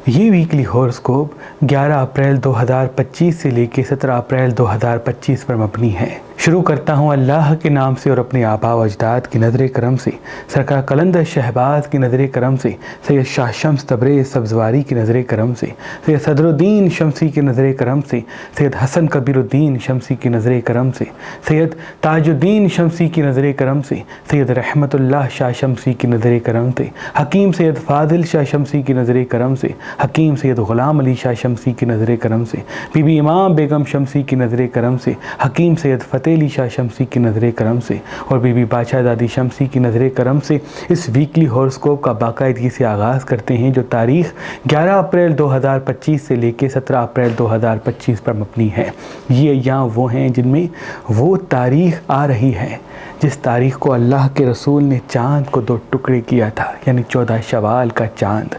یہ weekly ہوراسکوپ 11 April 2025 سے لے کے 17 اپریل 2025 پر مبنی ہے۔ شروع کرتا ہوں اللہ کے نام سے اور اپنے آباء و اجداد کی نظر کرم سے، سرکار قلندر شہباز کی نظر کرم سے، سید شاہ شمس تبریز سبزواری کی نظر کرم سے، سید صدر الدین شمسی کی نظر کرم سے، سید حسن کبیر الدین شمسی کی نظر کرم سے، سید تاج الدین شمسی کی نظر کرم سے، سید رحمت اللہ شاہ شمسی کی نظر کرم سے، حکیم سید فاضل شاہ شمسی کی نظر کرم سے، حکیم سید غلام علی شاہ شمسی کی نظر کرم سے، بی بی امام بیگم شمسی کی نظر کرم سے، حکیم سید فتح علی شاہ شمسی کی نظر کرم سے اور بی بی بادشاہ زادی شمسی کی نظر کرم سے اس ویکلی ہوراسکوپ کا باقاعدگی سے آغاز کرتے ہیں، جو تاریخ 11 اپریل 2025 سے لے کے 17 اپریل 2025 پر مبنی ہے۔ یہ ایام وہ ہیں جن میں وہ تاریخ آ رہی ہے جس تاریخ کو اللہ کے رسول نے چاند کو 2 ٹکڑے کیا تھا، یعنی 14 شوال کا چاند۔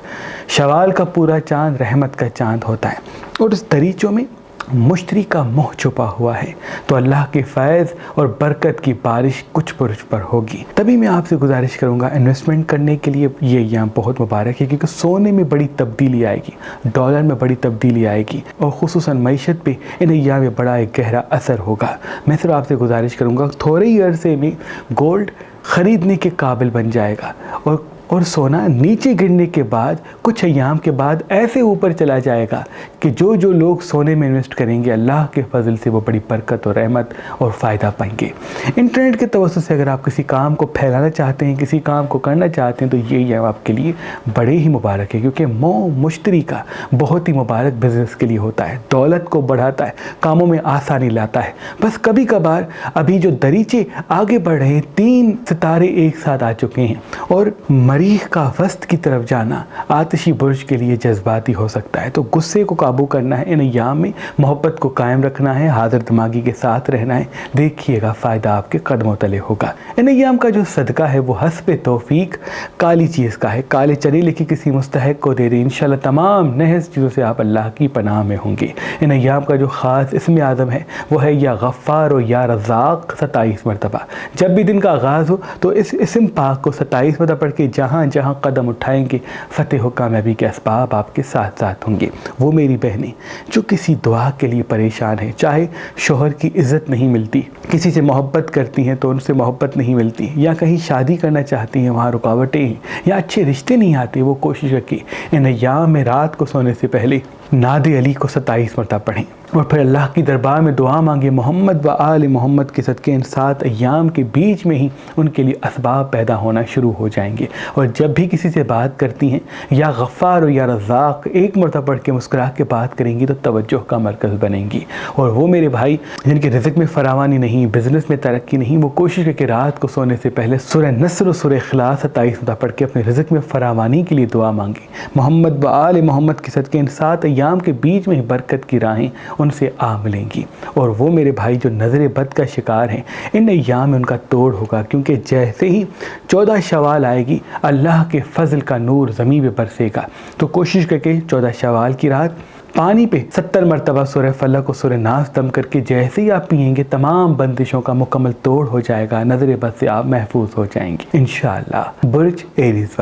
شوال کا پورا چاند رحمت کا چاند ہوتا ہے اور اس دریچوں میں مشتری کا منہ چھپا ہوا ہے، تو اللہ کے فیض اور برکت کی بارش کچھ برج پر ہوگی۔ تبھی میں آپ سے گزارش کروں گا انویسٹمنٹ کرنے کے لیے یہ ایام بہت مبارک ہے، کیونکہ سونے میں بڑی تبدیلی آئے گی، ڈالر میں بڑی تبدیلی آئے گی اور خصوصاً معیشت پہ ان ایام میں بڑا ایک گہرا اثر ہوگا۔ میں صرف آپ سے گزارش کروں گا تھوڑے ہی عرصے میں گولڈ خریدنے کے قابل بن جائے گا اور سونا نیچے گرنے کے بعد کچھ ایام کے بعد ایسے اوپر چلا جائے گا کہ جو لوگ سونے میں انویسٹ کریں گے اللہ کے فضل سے وہ بڑی برکت اور رحمت اور فائدہ پائیں گے۔ انٹرنیٹ کے توسط سے اگر آپ کسی کام کو پھیلانا چاہتے ہیں، کسی کام کو کرنا چاہتے ہیں، تو یہ ایام آپ کے لیے بڑے ہی مبارک ہے، کیونکہ مشتری کا بہت ہی مبارک بزنس کے لیے ہوتا ہے، دولت کو بڑھاتا ہے، کاموں میں آسانی لاتا ہے۔ بس کبھی کبھار ابھی جو دریچے آگے بڑھ رہے ہیں، 3 ستارے ایک ساتھ آ چکے ہیں اور مریخ کا وسط کی طرف جانا آتشی برج کے لیے جذباتی ہو سکتا ہے، تو غصے کو قابو کرنا ہے، ان ایام میں محبت کو قائم رکھنا ہے، حاضر دماغی کے ساتھ رہنا ہے۔ دیکھیے گا فائدہ آپ کے قدموں تلے ہوگا۔ ان ایام کا جو صدقہ ہے وہ حسب توفیق کالی چیز کا ہے، کالے چنے لے کے کسی مستحق کو دے دیں، انشاءاللہ تمام نحس چیزوں سے آپ اللہ کی پناہ میں ہوں گے۔ ان ایام کا جو خاص اسم اعظم ہے وہ ہے یا غفار و یا رزاق، 27 مرتبہ۔ جب بھی دن کا آغاز ہو تو اس اسم پاک کو 27 مرتبہ پڑھ کے جہاں جہاں قدم اٹھائیں گے فتح و کامیابی کے اسباب آپ کے ساتھ ساتھ ہوں گے۔ وہ میری بہنیں جو کسی دعا کے لیے پریشان ہیں، چاہے شوہر کی عزت نہیں ملتی، کسی سے محبت کرتی ہیں تو ان سے محبت نہیں ملتی، یا کہیں شادی کرنا چاہتی ہیں وہاں رکاوٹیں ہیں، یا اچھے رشتے نہیں آتے، وہ کوشش رکھیں ان ایام میں رات کو سونے سے پہلے ناد علی کو 27 مرتبہ پڑھیں اور پھر اللہ کی دربار میں دعا مانگے محمد و آل محمد کے صدقے ان 7 ایام کے بیچ میں ہی ان کے لیے اسباب پیدا ہونا شروع ہو جائیں گے۔ اور جب بھی کسی سے بات کرتی ہیں یا غفار و یا رزاق 1 مرتبہ پڑھ کے مسکرا کے بات کریں گی تو توجہ کا مرکز بنیں گی۔ اور وہ میرے بھائی جن کے رزق میں فراوانی نہیں، بزنس میں ترقی نہیں، وہ کوشش کریں کہ رات کو سونے سے پہلے سورہ نصر و سورہ اخلاص 27 مرتبہ پڑھ کے اپنے رزق میں فراوانی کے لیے دعا مانگیں۔ محمد و آل محمد کے صدقے ان 7 ایام کے بیچ میں برکت کی راہیں ان سے آ ملیں گی۔ اور وہ میرے بھائی جو نظر بد کا شکار ہیں، ان ایام میں ان کا توڑ ہوگا، کیونکہ جیسے ہی 14 شوال آئے گی اللہ کے فضل کا نور زمین پہ برسے گا۔ تو کوشش کر کے 14 شوال کی رات پانی پہ 70 مرتبہ سورہ فلق و سورہ ناس دم کر کے جیسے ہی آپ پیئیں گے تمام بندشوں کا مکمل توڑ ہو جائے گا، نظر بد سے آپ محفوظ ہو جائیں گے انشاءاللہ۔ برج ایریز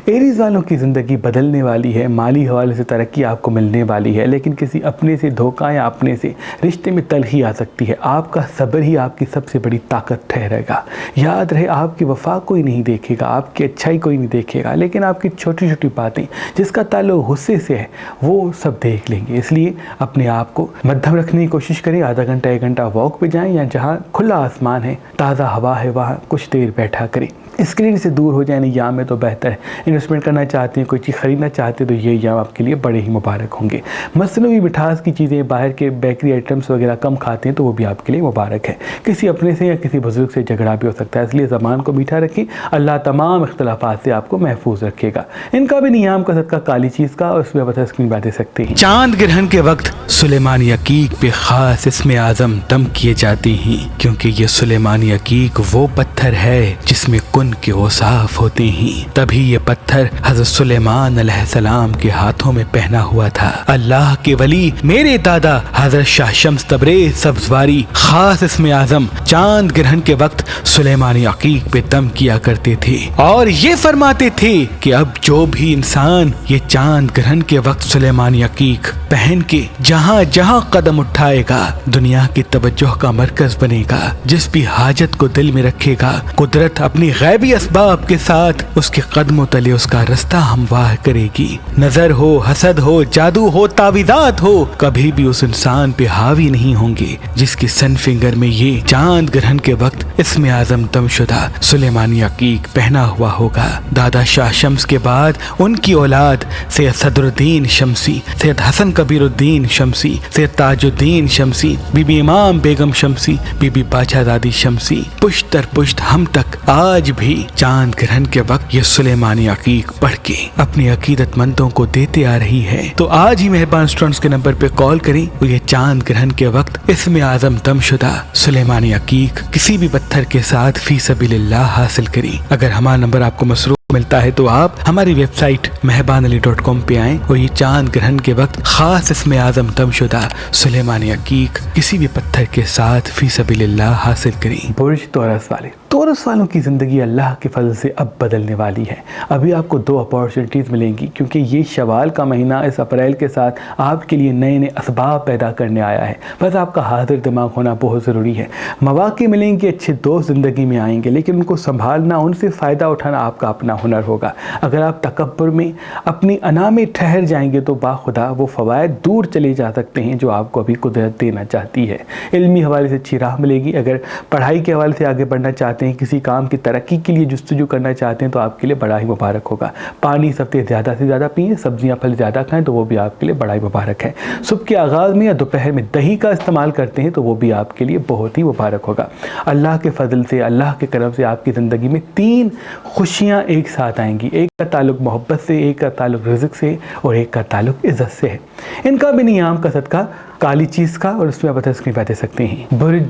ایریز والوں کی زندگی بدلنے والی ہے، مالی حوالے سے ترقی آپ کو ملنے والی ہے، لیکن کسی اپنے سے دھوکہ یا اپنے سے رشتے میں تلخی آ سکتی ہے۔ آپ کا صبر ہی آپ کی سب سے بڑی طاقت ٹھہرے گا۔ یاد رہے آپ کی وفا کوئی نہیں دیکھے گا، آپ کی اچھائی کوئی نہیں دیکھے گا، لیکن آپ کی چھوٹی چھوٹی باتیں جس کا تعلق غصے سے ہے وہ سب دیکھ لیں گے۔ اس لیے اپنے آپ کو مدھم رکھنے کی کوشش کریں، آدھا گھنٹہ 1 گھنٹہ واک پہ جائیں یا جہاں کھلا آسمان ہے، تازہ ہوا ہے، وہاں کچھ دیر بیٹھا کریں۔ اسکرین سے دور ہو جائیں ایام میں تو بہتر ہے۔ انویسٹمنٹ کرنا چاہتے ہیں، کوئی چیز خریدنا چاہتے ہیں تو یہ ایام آپ کے لیے بڑے ہی مبارک ہوں گے۔ مصنوعی مٹھاس کی چیزیں، باہر کے بیکری آئٹمس وغیرہ کم کھاتے ہیں تو وہ بھی آپ کے لیے مبارک ہے۔ کسی اپنے سے یا کسی بزرگ سے جھگڑا بھی ہو سکتا ہے، اس لیے زبان کو میٹھا رکھیں، اللہ تمام اختلافات سے آپ کو محفوظ رکھے گا۔ ان کا بھی نیام کا صدقہ کالی چیز کا، اور اس میں بتا اسکرین پہ دے سکتے ہیں۔ چاند گرہن کے وقت سلیمانی عقیق پہ خاص اسم اعظم دم کیے جاتے ہیں، کیونکہ یہ سلیمانی عقیق وہ پتھر ہے جس میں कुन के औसाफ होते हैं। तभी ये पत्थर हजरत सुलेमान अलैहिस्सलाम के हाथों में पहना हुआ था। अल्लाह के वली मेरे दादा हजरत शाह शम्स तबरेज़ सब्ज़वारी खास इसमें आज़म चांद ग्रहण के वक्त सुलेमानी अकीक पे दम किया करते थे और ये फरमाते थे कि अब जो भी इंसान ये चांद ग्रहण के वक्त सुलेमानी अकीक पहन के जहाँ जहाँ कदम उठाएगा दुनिया की तवज्जो का मरकज बनेगा। जिस भी हाजत को दिल में रखेगा कुदरत अपनी गैबी असबाब के साथ उसके कदमों तले उसका रास्ता हमवार करेगी। नजर हो, हसद हो, जादू हो, तावीज़ात हो, कभी भी उस इंसान पे हावी नहीं होंगे जिसकी सन फिंगर में ये चांद ग्रहण के वक्त इसमें आजम दमशुदा सुलेमानी अकीक पहना हुआ होगा। दादा शाह शम्स के बाद उनकी औलाद सैयद सदरुद्दीन शम्सी, सैयद हसन कबीरुद्दीन शम्सी, सैयद ताजुद्दीन शम्सी, बीबी इमाम बेगम शम्सी, बीबी बादशाहज़ादी शम्सी, पुश्त दर पुश्त हम तक आज भी चांद ग्रहण के वक्त ये सुलेमानी अकीक पढ़ के अपनी अकीदतमंदों को देते आ रही है। तो आज ही मेहरबान स्टूडेंट्स के नंबर पे कॉल करें और ये चांद ग्रहण के वक्त इसमें आजम दमशुदा सुलेमानी अकीक किसी भी पत्थर के साथ फी सबीलिल्लाह हासिल करें। अगर हमारा नंबर आपको मसरूफ मिलता है तो आप हमारी वेबसाइट मेहबानअली.com पे आएं और ये चांद ग्रहण के वक्त खास इसमें आजम दमशुदा सुलेमानी अकीक किसी भी पत्थर के साथ फी सबीलिल्लाह हासिल करें। बुर्ज तौरस वालों की ज़िंदगी अल्लाह के फजल से अब बदलने वाली है। अभी आपको 2 अपॉर्चुनिटीज़ मिलेंगी क्योंकि ये शवाल का महीना इस अप्रैल के साथ आपके लिए नए नए असबाब पैदा करने आया है। बस आपका हाजिर दिमाग होना बहुत ज़रूरी है। मौक़े मिलेंगे, अच्छे दोस्त ज़िंदगी में आएंगे, लेकिन उनको संभालना, उनसे फ़ायदा उठाना आपका अपना हुनर होगा। अगर आप तकब्बुर में अपनी अना में ठहर जाएंगे तो बाखुदा वो फ़वाइद दूर चले जा सकते हैं जो आपको अभी कुदरत देना चाहती है। इल्मी हवाले से अच्छी राह मिलेगी। अगर पढ़ाई के हवाले से आगे बढ़ना चाहते हैं, किसी काम की तरक्की के लिए जुस्तजू करना चाहते हैं तो आपके लिए बड़ा ही मुबारक होगा। पानी इस हफ्ते ज़्यादा से ज़्यादा पिएँ, सब्जियां फल ज़्यादा खाएं तो वो भी आपके लिए बड़ा ही मुबारक है। सुबह के आगाज़ में या दोपहर में दही का इस्तेमाल करते हैं तो वो भी आपके लिए बहुत ही मुबारक होगा। अल्लाह के फजल से, अल्लाह के करम से आपकी ज़िंदगी में 3 खुशियाँ एक साथ आएंगी। एक का ताल्लुक मोहब्बत से, एक का ताल्लुक रिज़्क़ से और एक का ताल्लुक इज़्ज़त से है। इनका भी नियाम का सदका काली चीज़ का और उसमें आप स्क्रीन पर दे सकते हैं। बुर्ज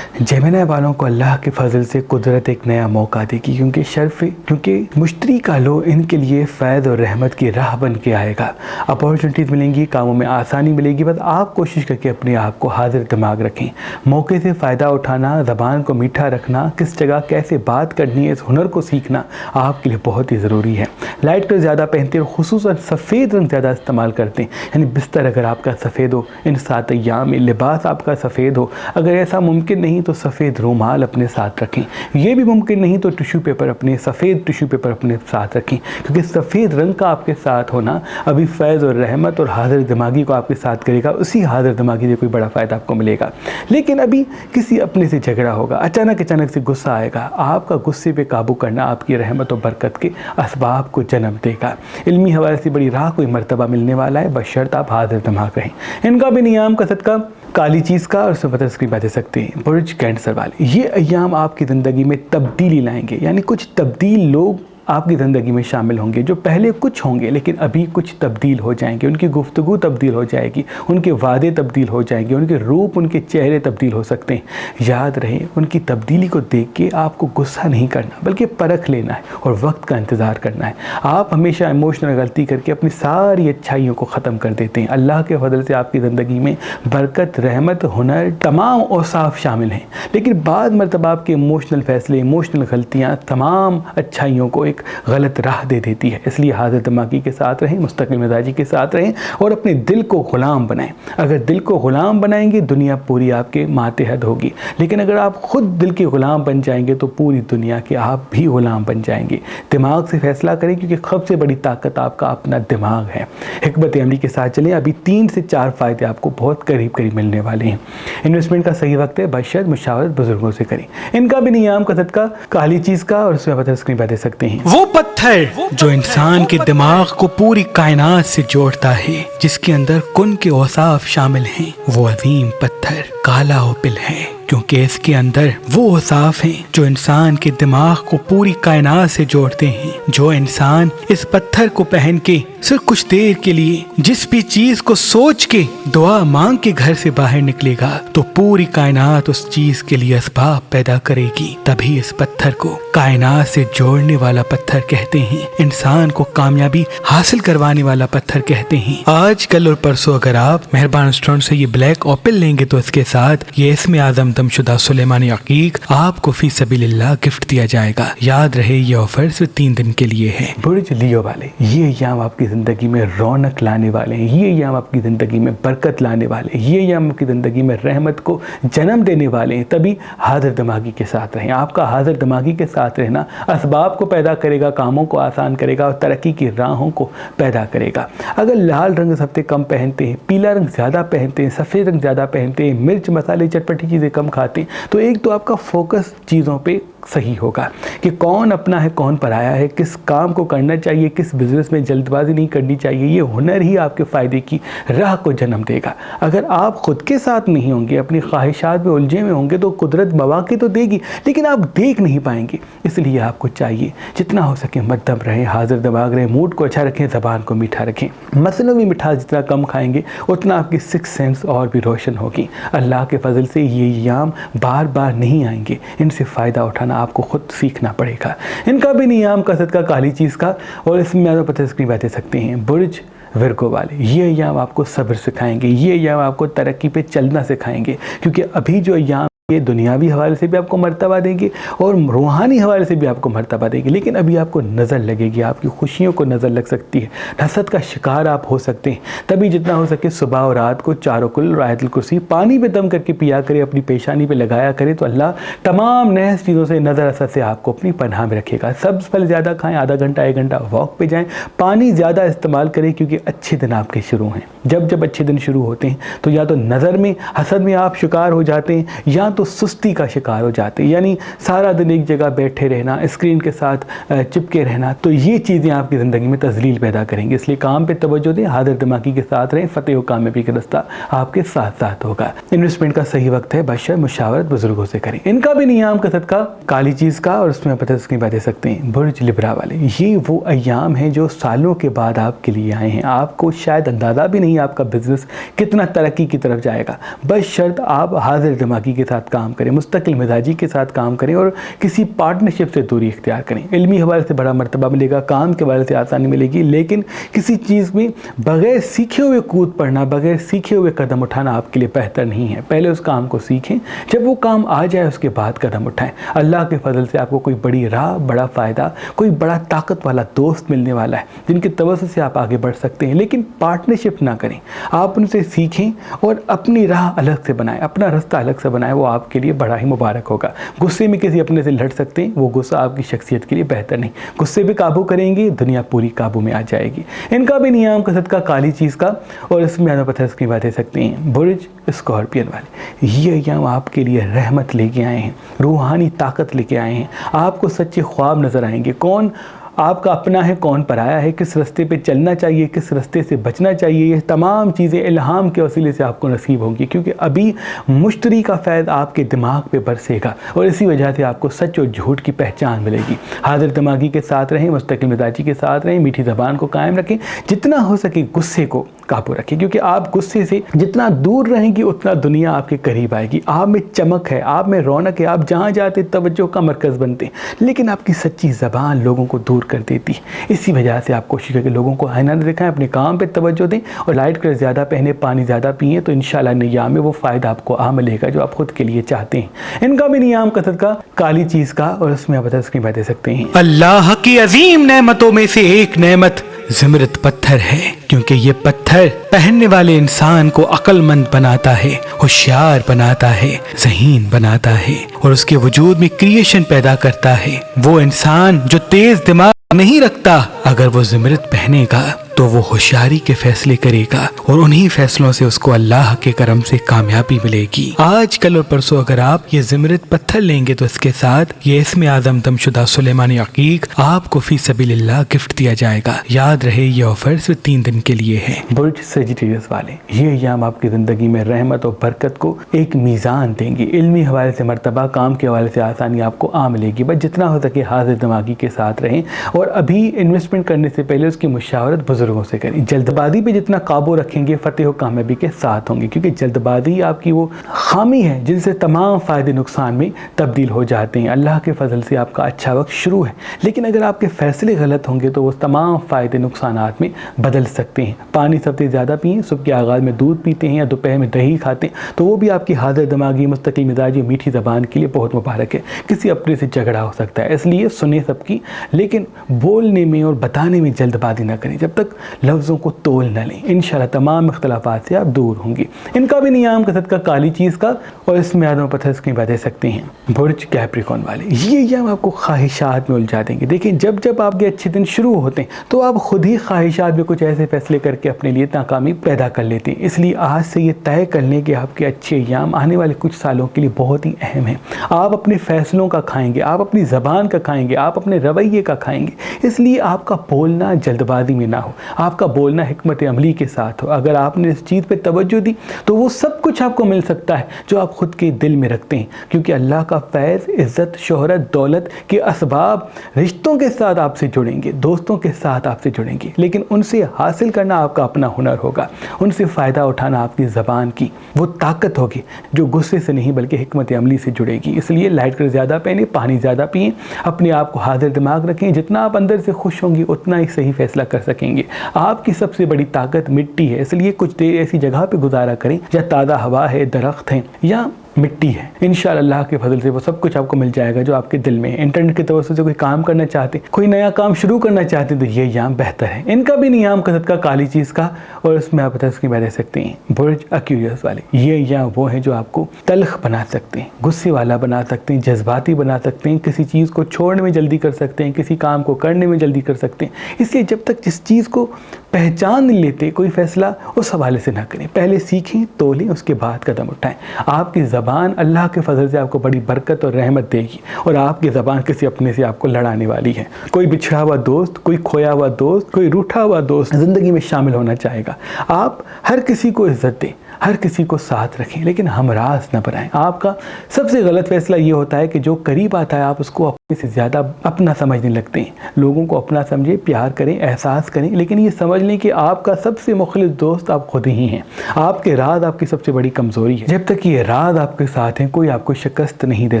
जेमिनी वालों को अल्लाह के फजल से कुदरत एक नया मौका देगी क्योंकि मुश्तरी का लो इनके लिए फैज़ और रहमत की राह बन के आएगा। अपॉर्चुनिटीज़ मिलेंगी, कामों में आसानी मिलेगी। बस आप कोशिश करके अपने आप को हाजिर दिमाग रखें। मौके से फ़ायदा उठाना, ज़बान को मीठा रखना, किस जगह कैसे बात करनी है, इस हुनर को सीखना आपके लिए बहुत ही ज़रूरी है। लाइट कलर ज़्यादा पहनते हैं और खुसूसन सफ़ेद रंग ज़्यादा इस्तेमाल करते हैं। यानी बिस्तर अगर आपका सफ़ेद हो, इन 7 अय्याम में लिबास आपका सफ़ेद हो। अगर ऐसा मुमकिन नहीं तो सफ़ेद रुमाल अपने साथ रखें। ये भी मुमकिन नहीं तो टिश्यू पेपर सफ़ेद टिश्यू पेपर अपने साथ रखें, क्योंकि सफ़ेद रंग का आपके साथ होना अभी फैज़ और रहमत और हाजिर दिमागी को आपके साथ करेगा। उसी हाजिर दिमागी से कोई बड़ा फ़ायदा आपको मिलेगा। लेकिन अभी किसी अपने से झगड़ा होगा, अचानक से गुस्सा आएगा। आपका गुस्से पे काबू करना आपकी रहमत और बरकत के असबाब को जन्म देगा। इल्मी हवाले से बड़ी राह कोई मर्तबा मिलने वाला है, बशर्त आप हाजिर दिमाग रहें। इनका भी नियाम का सदका काली चीज़ का और उसमें पता स्क्रीन पर दे सकते हैं। बुर्ज कैंसर वाले ये अय्याम आपकी ज़िंदगी में तब्दीली लाएंगे। यानी कुछ तब्दील लोग आपकी ज़िंदगी में शामिल होंगे जो पहले कुछ होंगे लेकिन अभी कुछ तब्दील हो जाएंगे। उनकी गुफ्तगू तब्दील हो जाएगी, उनके वादे तब्दील हो जाएंगे, उनके रूप, उनके चेहरे तब्दील हो सकते हैं। याद रहे, उनकी तब्दीली को देख के आपको गुस्सा नहीं करना बल्कि परख लेना है और वक्त का इंतज़ार करना है। आप हमेशा इमोशनल गलती करके अपनी सारी अच्छाइयों को ख़त्म कर देते हैं। अल्लाह के फजल से आपकी ज़िंदगी में बरकत, रहमत, हुनर, तमाम औसाफ शामिल हैं, लेकिन बाद मरतबा आपके इमोशनल फ़ैसले, इमोशनल गलतियाँ तमाम अच्छाइयों को गलत राह दे देती है। इसलिए हाजिर दिमागी के साथ रहें, मुस्तकिल मिजाजी के साथ रहें और अपने दिल को ग़ुलाम बनाएं। अगर दिल को ग़ुलाम बनाएंगे दुनिया पूरी आपके मातहत होगी, लेकिन अगर आप खुद दिल के ग़ुलाम बन जाएंगे तो पूरी दुनिया के आप भी ग़ुलाम बन जाएंगे। दिमाग से फैसला करें क्योंकि सबसे बड़ी ताकत आपका अपना दिमाग है। हिकमत अमली के साथ चलें। अभी 3 से 4 फ़ायदे आपको बहुत करीब मिलने वाले हैं। इन्वेस्टमेंट का सही वक्त है, बशर्त मुशावरत बुजुर्गों से करें। इनका भी नियाम का सदका काली चीज़ का और उसमें पता स्क्रीन पर दे सकते हैं। वो पत्थर जो इंसान के दिमाग को पूरी कायनात से जोड़ता है, जिसके अंदर कुन के औसाफ शामिल हैं, वो अजीम पत्थर काला ओपिल है, क्योंकि इसके अंदर वो औसाफ हैं जो इंसान के दिमाग को पूरी कायनात से जोड़ते हैं। जो इंसान इस पत्थर को पहन के सिर्फ कुछ देर के लिए जिस भी चीज को सोच के दुआ मांग के घर से बाहर निकलेगा तो पूरी कायनात उस चीज के लिए असबाब पैदा करेगी। तभी इस पत्थर को कायनात से जोड़ने वाला पत्थर कहते हैं, इंसान को कामयाबी हासिल करवाने वाला पत्थर कहते हैं। आज कल और परसों अगर आप मेहरबान रेस्टोरेंट से ये ब्लैक एप्पल लेंगे तो इसके साथ ये इसमें आजम दमशुदा सुलेमानी अकीक आपको फी सबीलिल्लाह गिफ्ट दिया जाएगा। याद रहे ये ऑफर सिर्फ 3 दिन के लिए है। बुर्ज लियो वाले, ये अय्याम आपकी जिंदगी में रौनक लाने वाले हैं, ये अय्याम आपकी जिंदगी में बरकत लाने वाले हैं, ये अय्याम आपकी जिंदगी में रहमत को जन्म देने वाले हैं। तभी हाजिर दिमागी के साथ रहें। आपका हाजिर दिमागी के साथ रहना असबाब को पैदा करेगा, कामों को आसान करेगा और तरक्की की राहों को पैदा करेगा। अगर लाल रंग सबसे कम पहनते हैं, पीला रंग ज़्यादा पहनते हैं, सफ़ेद रंग ज़्यादा पहनते हैं, मिर्च मसाले चटपटी चीज़ें कम खाते हैं, तो एक तो आपका फोकस चीज़ों पे सही होगा कि कौन अपना है कौन पराया है, किस काम को करना चाहिए, किस बिजनेस में जल्दबाजी नहीं करनी चाहिए। ये हुनर ही आपके फ़ायदे की राह को जन्म देगा। अगर आप ख़ुद के साथ नहीं होंगे, अपनी ख्वाहिशात में उलझे हुए होंगे तो कुदरत मौक़े तो देगी लेकिन आप देख नहीं पाएंगे। इसलिए आपको चाहिए जितना हो सके मद्दम रहें, हाजिर दिमाग रहें, मूड को अच्छा रखें, ज़बान को मीठा रखें। मसलों में मिठास जितना कम खाएंगे उतना आपकी 6 सेंस और भी रोशन होगी। अल्लाह के फजल से ये अय्याम बार बार नहीं आएंगे, इनसे फ़ायदा उठाना आपको खुद सीखना पड़ेगा। इनका भी नियाम कसरत का, काली चीज़ का, और इसमें आप पता स्क्रीन बातें सकते हैं। बुर्ज विर्गो वाले, ये अय्याम आपको सब्र सिखाएंगे, ये अय्याम आपको तरक्की पे चलना सिखाएंगे, क्योंकि अभी जो अय्याम ये दुनियावी हवाले से भी आपको मर्तबा देंगे और रूहानी हवाले से भी आपको मर्तबा देंगे। लेकिन अभी आपको नज़र लगेगी, आपकी खुशियों को नज़र लग सकती है, हसद का शिकार आप हो सकते हैं। तभी जितना हो सके सुबह और रात को चारों कुल आयतुल कुर्सी पानी पे दम करके पिया करें, अपनी पेशानी पे लगाया करें, तो अल्लाह तमाम नहस चीज़ों से, नज़र असर से आपको अपनी पनाह में रखेगा। सब्ज़ फल ज़्यादा खाएँ, आधा घंटा 1 घंटा वॉक पे जाएँ, पानी ज़्यादा इस्तेमाल करें, क्योंकि अच्छे दिन आपके शुरू हैं। जब अच्छे दिन शुरू होते हैं तो या तो नज़र में, हसद में आप शिकार हो जाते हैं, या तो सुस्ती का शिकार हो जाते हैं, यानी सारा दिन एक जगह बैठे रहना, स्क्रीन के साथ चिपके रहना। तो ये चीज़ें आपकी ज़िंदगी में तज़लील पैदा करेंगे। इसलिए काम पे तवज्जो दें, हाजिर दिमागी के साथ रहें, फ़तेह व कामयाबी का रास्ता आपके साथ साथ होगा। इन्वेस्टमेंट का सही वक्त है, बशर मुशावरत बुजुर्गों से करें। इनका भी नियाम कसरत का, काली चीज़ का, और उसमें पता उसकी बातें सकते हैं। बुर्ज लिब्रा वाले, ये वो अय्याम हैं जो सालों के बाद आपके लिए आए हैं। आपको शायद अंदाज़ा भी नहीं आपका बिजनेस कितना तरक्की की तरफ जाएगा, बस शर्त आप हाजिर दिमागी के साथ काम करें, मुस्तकिल मिजाजी के साथ काम करें और किसी पार्टनरशिप से दूरी इख्तियार करें। इल्मी हवाले से बड़ा मर्तबा मिलेगा, काम के हवाले से आसानी मिलेगी, लेकिन किसी चीज़ में बगैर सीखे हुए कूद पड़ना, बगैर सीखे हुए कदम उठाना आपके लिए बेहतर नहीं है। पहले उस काम को सीखें, जब वो काम आ जाए उसके बाद कदम उठाएं। अल्लाह के फजल से आपको कोई बड़ी राह, बड़ा फ़ायदा, कोई बड़ा ताकत वाला दोस्त मिलने वाला है जिनकी तवज्जो से आप आगे बढ़ सकते हैं, लेकिन पार्टनरशिप ना करें। आप उनसे सीखें और अपनी राह अलग से बनाएं, अपना रास्ता अलग से बनाएं, वो आपके लिए बड़ा ही मुबारक होगा। गुस्से में किसी अपने से लड़ सकते हैं, वो गुस्सा आपकी शख्सियत के लिए बेहतर नहीं। गुस्से पे काबू करेंगे, दुनिया पूरी काबू में आ जाएगी। इनका भी नियाम कसरत का, काली चीज़ का, और इसमें आधा पत्थर की बातें सकते हैं। बुर्ज स्कॉर्पियन वाले, ये अय्याम आपके लिए रहमत लेके आए हैं, रूहानी ताकत लेके आए हैं। आपको सच्चे ख्वाब नज़र आएंगे, कौन आपका अपना है, कौन पराया है, किस रास्ते पे चलना चाहिए, किस रास्ते से बचना चाहिए, ये तमाम चीज़ें इल्हाम के वसीले से आपको नसीब होंगी, क्योंकि अभी मुश्तरी का फ़ैज़ आपके दिमाग पे बरसेगा और इसी वजह से आपको सच और झूठ की पहचान मिलेगी। हाजिर दिमागी के साथ रहें, मुस्तकिल मिजाजी के साथ रहें, मीठी ज़बान को कायम रखें, जितना हो सके गुस्से को काबू रखें, क्योंकि आप गुस्से से जितना दूर रहेंगी उतना दुनिया आपके करीब आएगी। आप में चमक है, आप में रौनक है, आप जहाँ जाते तवज्जो का मरकज़ बनते हैं, लेकिन आपकी सच्ची ज़बान लोगों को दूर कर देती है। इसी वजह से आप कोशिश करें लोगों को आईना न दिखाएं, अपने काम पे तवज्जो दें और लाइट कलर ज़्यादा पहने, पानी ज़्यादा पिए, तो इंशाल्लाह नियाम में वो फ़ायदा आपको आ मिलेगा जो आप खुद के लिए चाहते हैं। इनका भी नियाम कसरत का, काली चीज़ का, और उसमें आप बता उसकी बातें सकते हैं। अल्लाह की अजीम नेमतों में से एक नेमत ज़िमरत पत्थर है, क्योंकि ये पत्थर पहनने वाले इंसान को अक्लमंद बनाता है, होशियार बनाता है, ज़हीन बनाता है और उसके वजूद में क्रिएशन पैदा करता है। वो इंसान जो तेज दिमाग नहीं रखता, अगर वो ज़िमरत पहनेगा तो वो होशियारी के फैसले करेगा और उन्हीं फैसलों से उसको अल्लाह के करम से कामयाबी मिलेगी। आज कल और परसों अगर आप ये ज़िमरत पत्थर लेंगे तो इसके साथ ये इसमें आज़म दमशुदा सुलेमानी अकीक आपको फी सबीलिल्लाह गिफ्ट दिया जाएगा। याद रहे ये ऑफर सिर्फ 3 दिन के लिए है। बुर्ज सेजिटेरियस वाले, ये अय्याम आपकी ज़िंदगी में रहमत और बरकत को एक मीज़ान देंगे। इल्मी हवाले से मर्तबा, काम के हवाले से आसानी आपको आ मिलेगी, बस जितना हो सके हाजिर दिमागी के साथ रहें और अभी इन्वेस्टमेंट करने से पहले उसकी मुशावरत बुजुर्ग بزرگوں سے کریں. جلد بازی پہ جتنا قابو رکھیں گے فتح و کامیابی کے ساتھ ہوں گے, کیونکہ جلد بازی آپ کی وہ خامی ہے جن سے تمام فائدے نقصان میں تبدیل ہو جاتے ہیں. اللہ کے فضل سے آپ کا اچھا وقت شروع ہے, لیکن اگر آپ کے فیصلے غلط ہوں گے تو وہ تمام فائدے نقصانات میں بدل سکتے ہیں. پانی سب سے زیادہ پئیں, صبح کے آغاز میں دودھ پیتے ہیں یا دوپہر میں دہی کھاتے ہیں تو وہ بھی آپ کی حاضر دماغی, مستقل مزاجی, میٹھی زبان کے لیے بہت مبارک ہے. کسی اپنے سے جھگڑا ہو سکتا ہے, اس لیے سنیں سب کی, لیکن بولنے میں اور بتانے میں جلد بازی نہ کریں جب تک لفظوں کو تول نہ لیں. انشاءاللہ تمام اختلافات سے آپ دور ہوں گے. ان کا بھی نیام کا صدقہ کالی چیز کا, اور اس میں آدم پتھر کی باتیں سکتے ہیں. برج کیپریکون والے, یہ ایام آپ کو خواہشات میں الجھا دیں گے. دیکھیں جب آپ کے اچھے دن شروع ہوتے ہیں تو آپ خود ہی خواہشات میں کچھ ایسے فیصلے کر کے اپنے لیے ناکامی پیدا کر لیتے ہیں. اس لیے آج سے یہ طے کر لیں کہ آپ کے اچھے ایام آنے والے کچھ سالوں کے لیے بہت ہی اہم ہیں. آپ اپنے فیصلوں کا کھائیں گے, آپ اپنی زبان کا کھائیں گے, آپ اپنے رویے کا کھائیں گے. اس لیے آپ کا بولنا جلد بازی میں نہ ہو, آپ کا بولنا حکمت عملی کے ساتھ ہو. اگر آپ نے اس چیز پہ توجہ دی تو وہ سب کچھ آپ کو مل سکتا ہے جو آپ خود کے دل میں رکھتے ہیں, کیونکہ اللہ کا فیض, عزت, شہرت, دولت کے اسباب رشتوں کے ساتھ آپ سے جڑیں گے, دوستوں کے ساتھ آپ سے جڑیں گے, لیکن ان سے حاصل کرنا آپ کا اپنا ہنر ہوگا. ان سے فائدہ اٹھانا آپ کی زبان کی وہ طاقت ہوگی جو غصے سے نہیں بلکہ حکمت عملی سے جڑے گی. اس لیے لائٹ کر زیادہ پہنیں, پانی زیادہ پئیں, اپنے آپ کو حاضر دماغ رکھیں. جتنا آپ اندر سے خوش ہوں گے اتنا ہی صحیح فیصلہ کر سکیں گے. آپ کی سب سے بڑی طاقت مٹی ہے, اس لیے کچھ دیر ایسی جگہ پہ گزارا کریں جہاں تازہ ہوا ہے, درخت ہیں یا مٹی ہے. انشاءاللہ اللہ کے فضل سے وہ سب کچھ آپ کو مل جائے گا جو آپ کے دل میں ہے. انٹرنیٹ کے توسط سے کوئی کام کرنا چاہتے, کوئی نیا کام شروع کرنا چاہتے تو یہ ایام بہتر ہے. ان کا بھی نیام کا صدقہ کالی چیز کا, اور اس میں آپ اس کی باتیں سکتے ہیں. برج ایکویریس والے, یہ ایام وہ ہیں جو آپ کو تلخ بنا سکتے ہیں, غصے والا بنا سکتے ہیں, جذباتی بنا سکتے ہیں, کسی چیز کو چھوڑنے میں جلدی کر سکتے ہیں, کسی کام کو کرنے میں جلدی کر سکتے ہیں. اس لیے جب تک جس چیز کو پہچان نہیں لیتے کوئی فیصلہ اس حوالے سے نہ کریں. پہلے سیکھیں, تولیں, اس کے بعد قدم اٹھائیں. آپ کی زبان اللہ کے فضل سے آپ کو بڑی برکت اور رحمت دے گی, اور آپ کی زبان کسی اپنے سے آپ کو لڑانے والی ہے. کوئی بچھڑا ہوا دوست, کوئی کھویا ہوا دوست, کوئی روٹھا ہوا دوست زندگی میں شامل ہونا چاہے گا. آپ ہر کسی کو عزت دیں, ہر کسی کو ساتھ رکھیں, لیکن ہمراز نہ بنائیں. آپ کا سب سے غلط فیصلہ یہ ہوتا ہے کہ جو قریب آتا ہے آپ اس کو اپنے سے زیادہ اپنا سمجھنے لگتے ہیں. لوگوں کو اپنا سمجھیں, پیار کریں, احساس کریں, لیکن یہ سمجھ لیں کہ آپ کا سب سے مخلص دوست آپ خود ہی ہیں. آپ کے راز آپ کی سب سے بڑی کمزوری ہے. جب تک یہ راز آپ کے ساتھ ہیں کوئی آپ کو شکست نہیں دے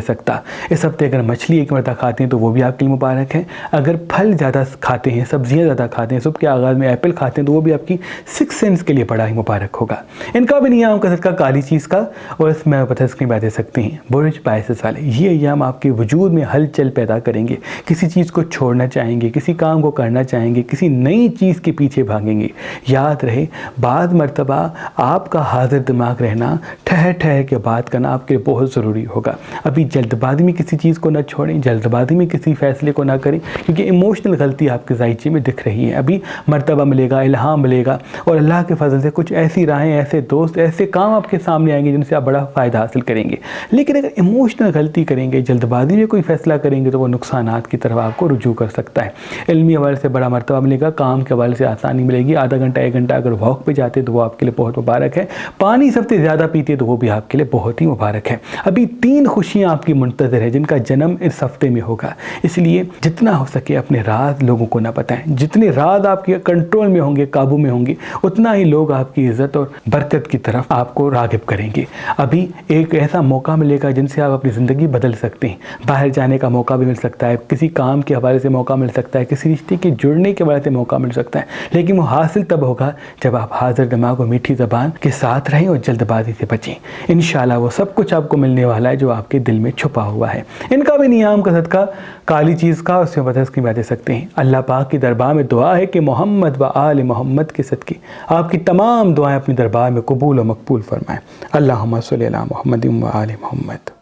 سکتا. اس ہفتے اگر مچھلی ایک مرتبہ کھاتے ہیں تو وہ بھی آپ کے لیے مبارک ہے. اگر پھل زیادہ کھاتے ہیں, سبزیاں زیادہ کھاتے ہیں, صبح کے آغاز میں ایپل کھاتے ہیں تو وہ بھی آپ کی 6 سینس کے لیے بڑا ہی مبارک ہوگا. ان کا بھی نیام کا صدقہ کالی چیز کا, اور اس میں پتہ کی باتیں سکتے ہیں. برج پائسس والے, یہ ایام آپ کے وجود میں ہلچل پیدا کریں گے. کسی چیز کو چھوڑنا چاہیں گے, کسی کام کو کرنا چاہیں گے, کسی نئی چیز کے پیچھے بھاگیں گے. یاد رہے بعض مرتبہ آپ کا حاضر دماغ رہنا, ٹھہر کے بات کرنا آپ کے لیے بہت ضروری ہوگا. ابھی جلد بازی میں کسی چیز کو نہ چھوڑیں, جلد بازی میں کسی فیصلے کو نہ کریں, کیونکہ ایموشنل غلطی آپ کے ذائچے میں دکھ رہی ہے. ابھی مرتبہ ملے گا, الہام ملے گا, اور اللہ کے فضل سے کچھ ایسی راہیں, ایسے دوست, ایسے کام آپ کے سامنے آئیں گے جن سے آپ بڑا فائدہ حاصل کریں گے. لیکن اگر ایموشنل غلطی کریں گے, جلد بازی میں کوئی فیصلہ کریں گے تو وہ نقصانات کی طرف آپ کو رجوع کر سکتا ہے. علمی حوالے سے بڑا مرتبہ ملے گا, کام کے حوالے سے آسانی ملے گی. آدھا گھنٹہ 1 گھنٹہ اگر واک پہ جاتے تو وہ آپ کے لیے بہت مبارک ہے. پانی سب سے زیادہ پیتے تو وہ بھی آپ کے لیے بہت ہی مبارک ہے. ابھی 3 خوشیاں آپ کی منتظر ہیں جن کا جنم اس ہفتے میں ہوگا. اس لیے جتنا ہو سکے اپنے راز لوگوں کو نہ بتائیں. جتنے راز آپ کے کنٹرول میں ہوں گے, قابو میں ہوں گے, اتنا ہی لوگ آپ کی عزت اور برکت کی طرف آپ کو راغب کریں گے. ابھی ایک ایسا موقع ملے گا جن سے آپ اپنی زندگی بدل سکتے ہیں. باہر جانے کا موقع بھی مل سکتا ہے, کسی کام کے حوالے سے موقع مل سکتا ہے, کسی رشتے کے جڑنے کے حوالے سے موقع مل سکتا ہے. لیکن وہ حاصل تب ہوگا جب آپ حاضر دماغ اور میٹھی زبان کے ساتھ رہیں اور جلد بازی سے بچیں. انشاءاللہ وہ سب کچھ آپ کو ملنے والا ہے جو آپ کے دل میں چھپا ہوا ہے. ان کا بھی نیام کا صدقہ کالی چیز کا, اس سے مدد کی باتیں سکتے ہیں. اللہ پاک کی دربار میں دعا ہے کہ محمد و آل محمد کے صدقے آپ کی تمام دعائیں اپنی دربار میں قبول و مقبول فرمائیں. اللہم صلی علی محمد و آل محمد.